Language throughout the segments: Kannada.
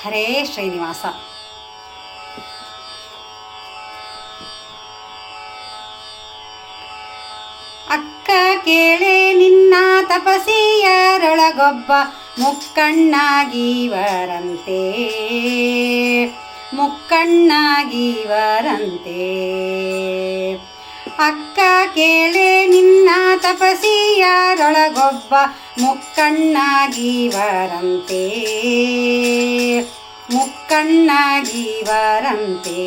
ಹರೇ ಶ್ರೀನಿವಾಸ. ಅಕ್ಕ ಕೇಳೆ ನಿನ್ನ ತಪಸಿಯರೊಳಗೊಬ್ಬ ಮುಕ್ಕಣ್ಣಾಗಿವರಂತೆ, ಮುಕ್ಕಣ್ಣಾಗಿವರಂತೆ. ಅಕ್ಕ ಕೇಳೆ ನಿನ್ನ ತಪಸಿಯರೊಳಗೊಬ್ಬ ಮುಕ್ಕಣ್ಣಾಗಿವರಂತೆ, ಮುಕ್ಕಣ್ಣಾಗಿವರಂತೆ.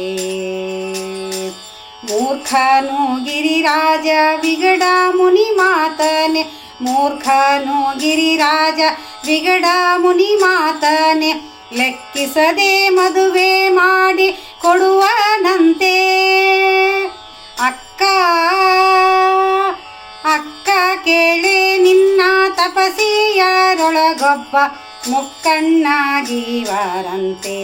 ಮೂರ್ಖನು ಗಿರಿರಾಜ ವಿಗಡ ಮುನಿ ಮಾತನೆ, ಮೂರ್ಖನು ಗಿರಿರಾಜ ವಿಗಡ ಮುನಿ ಮಾತನೆ. ಲೆಕ್ಕಿಸದೆ ಮದುವೆ ಮಾಡಿ ಕೊಡುವನಂತೆ. ಅಕ್ಕ ಅಕ್ಕ ಕೇಳೆ ನಿನ್ನ ತಪಸಿಯರೊಳಗೊಬ್ಬ ಮುಕ್ಕಣ್ಣಾಗಿವರಂತೆ,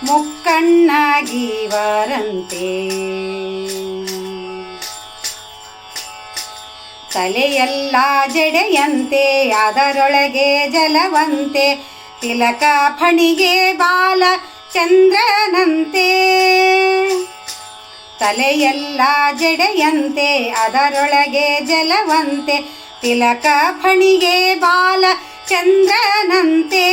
ಮುಕ್ಕಣ್ಣಾಗಿವರಂತೆ. ತಲೆಯೆಲ್ಲ ಜಡೆಯಂತೆ ಅದರೊಳಗೆ ಜಲವಂತೆ, ತಿಲಕ ಫಣಿಗೆ ಬಾಲ ಚಂದ್ರನಂತೆ. ತಲೆಯೆಲ್ಲ ಜಡೆಯಂತೆ ಅದರೊಳಗೆ ಜಲವಂತೆ, ತಿಲಕ ಫಣಿಗೆ ಬಾಲ ಚಂದ್ರನಂತೆ.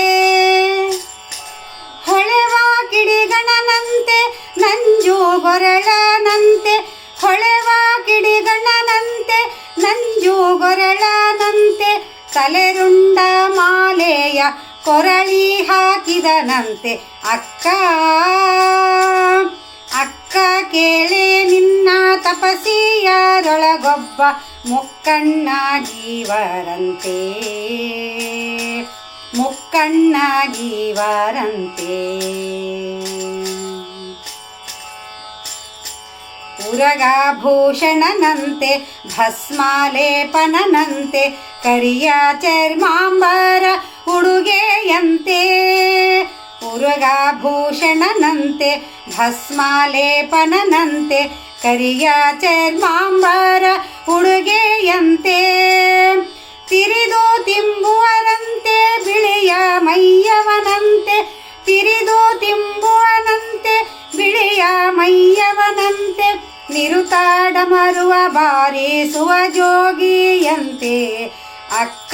ಹೊಳೆವ ಕಿಡಿಗಣನಂತೆ ನಂಜು ಗೊರಳನಂತೆ, ಹೊಳೆವ ಕಿಡಿಗಣನಂತೆ ನಂಜು ಗೊರಳನಂತೆ. ತಲೆರುಂಡ ಮಾಲೆಯ ಕೊರಳಿ ಹಾಕಿದನಂತೆ. ಅಕ್ಕ ಅಕ್ಕ ಕೇಳೆ ನಿನ್ನ ತಪಸಿಯರೊಳಗೊಬ್ಬ ಮುಕ್ಕಣ್ಣಾಗಿವರಂತೆ, ಮುಕ್ಕಣ್ಣಾಗಿವರಂತೆ. ಉರಗಭೂಷಣನಂತೆ ಭಸ್ಮಾಲೇಪನನಂತೆ, ಕರಿಯ ಚರ್ಮಾಂಬರ ಉಡುಗೆಯಂತೆ. ಉರಗಭೂಷಣನಂತೆ ಭಸ್ಮಾಲೇಪನನಂತೆ, ಕರಿಯ ಚರ್ಮಾಂಬರ ಉಡುಗೆಯಂತೆ. ತಿರಿದು ತಿಂಬುವರಂತೆ ಬಿಳಿಯ ಮೈಯವನಂತೆ, ತಿರಿದು ತಿಂಬುವನಂತೆ ಬಿಳಿಯ ಮೈಯವನಂತೆ. ನಿರುತಾಡಮರುವ ಬಾರಿಸುವ ಜೋಗಿಯಂತೆ. ಅಕ್ಕ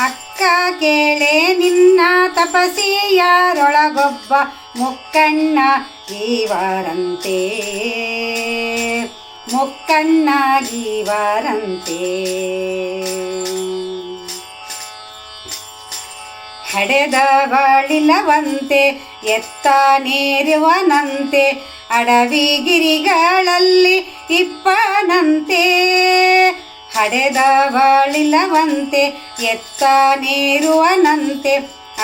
ಅಕ್ಕ ಕೇಳೆ ನಿನ್ನ ತಪಸಿಯರೊಳಗೊಬ್ಬ ಮುಕ್ಕಣ್ಣಾಗಿವರಂತೆ, ಮುಕ್ಕಣ್ಣಾಗಿವರಂತೆ. ಹಡೆದವಳಿಲ್ಲವಂತೆ ಎತ್ತನೇರುವನಂತೆ, ಅಡವಿಗಿರಿಗಳಲ್ಲಿ ಇಪ್ಪನಂತೆ. ಹಡೆದವಳಿಲ್ಲವಂತೆ ಎತ್ತನೇರುವನಂತೆ,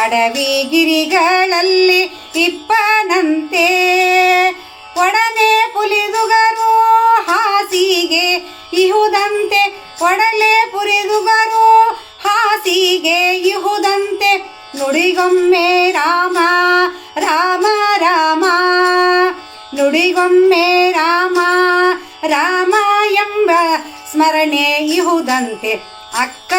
ಅಡವಿಗಿರಿಗಳಲ್ಲಿ ಇಪ್ಪನಂತೆ. ಒಡನೆ ಪುಲಿದುಗರು ಹಾಸಿಗೆ ಇಹುದಂತೆ, ಒಡಲೆ ಪುರಿದುಗರು ಹಾಸಿಗೆ ಇಹುದಂತೆ. ನುಡಿಗೊಮ್ಮೆ ರಾಮ ರಾಮ ರಾಮ, ನುಡಿಗೊಮ್ಮೆ ರಾಮ ರಾಮ ಎಂಬ ಸ್ಮರಣೆ ಇಹುದಂತೆ. ಅಕ್ಕ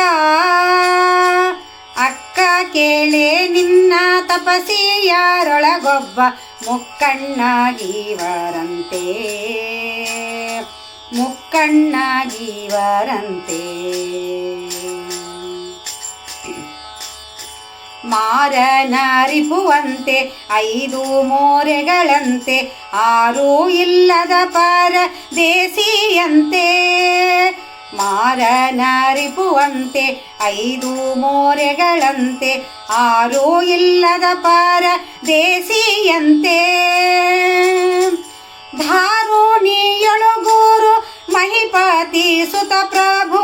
ಅಕ್ಕ ಕೇಳೆ ನಿನ್ನ ತಪಸಿಯರೊಳಗೊಬ್ಬ ಮುಕ್ಕಣ್ಣಾಗಿವರಂತೆ, ಮುಕ್ಕಣ್ಣಾಗಿವರಂತೆ. ಮಾರನರಿಪುವಂತೆ 5 ಮೋರೆಗಳಂತೆ, 6 ಇಲ್ಲದ ಪರದೇಸಿಯಂತೆ. ಮಾರನರಿಪುವಂತೆ 5 ಮೋರೆಗಳಂತೆ, 6 ಇಲ್ಲದ ಪರದೇಸಿಯಂತೆ. ಧಾರುಣಿಯೊಳಗೂರು ಮಹಿಪತಿ ಸುತ ಪ್ರಭು,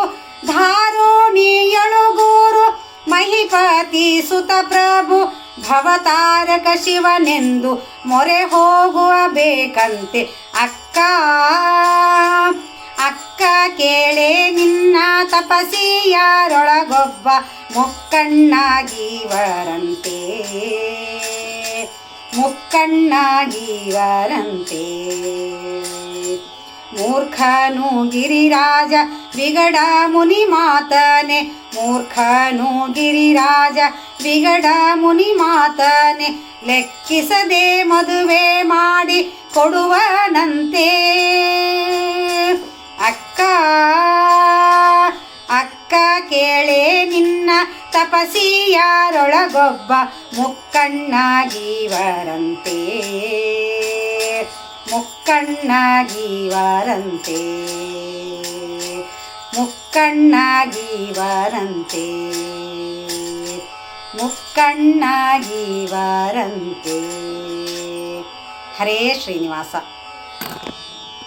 ಧಾರುಣಿಯೊಳಗೂರು ಮಹಿಪತಿ ಸುತ ಪ್ರಭು. ಭವತಾರಕ ಶಿವನೆಂದು ಮೊರೆ ಹೋಗುವ ಬೇಕಂತೆ. ಅಕ್ಕ ಅಕ್ಕ ಕೇಳೆ ನಿನ್ನ ತಪಸಿಯರೊಳಗೊಬ್ಬ ಮುಕ್ಕಣ್ಣಾಗಿವರಂತೆ, ಮುಕ್ಕಣ್ಣಾಗಿವರಂತೆ. ಮೂರ್ಖನು ಗಿರಿರಾಜ ವಿಗಡ ಮುನಿ ಮಾತನೆ, ಮೂರ್ಖನು ಗಿರಿರಾಜ ವಿಗಡ ಮುನಿ ಮಾತನೆ, ಲೆಕ್ಕಿಸದೆ ಮದುವೆ ಮಾಡಿ ಕೊಡುವನಂತೆ. ಅಕ್ಕ ಅಕ್ಕ ಕೇಳೆ ನಿನ್ನ ತಪಸಿಯಾರೊಳಗೊಬ್ಬ ಮುಕ್ಕಣ್ಣಾಗಿವರಂತೆ, ಮುಕ್ಕಣ್ಣಾಗಿವರಂತೆ, ಮುಕ್ಕಣ್ಣಾಗಿವರಂತೆ, ಮುಕ್ಕಣ್ಣಾಗಿವರಂತೆ. ಹರೇ ಶ್ರೀನಿವಾಸ.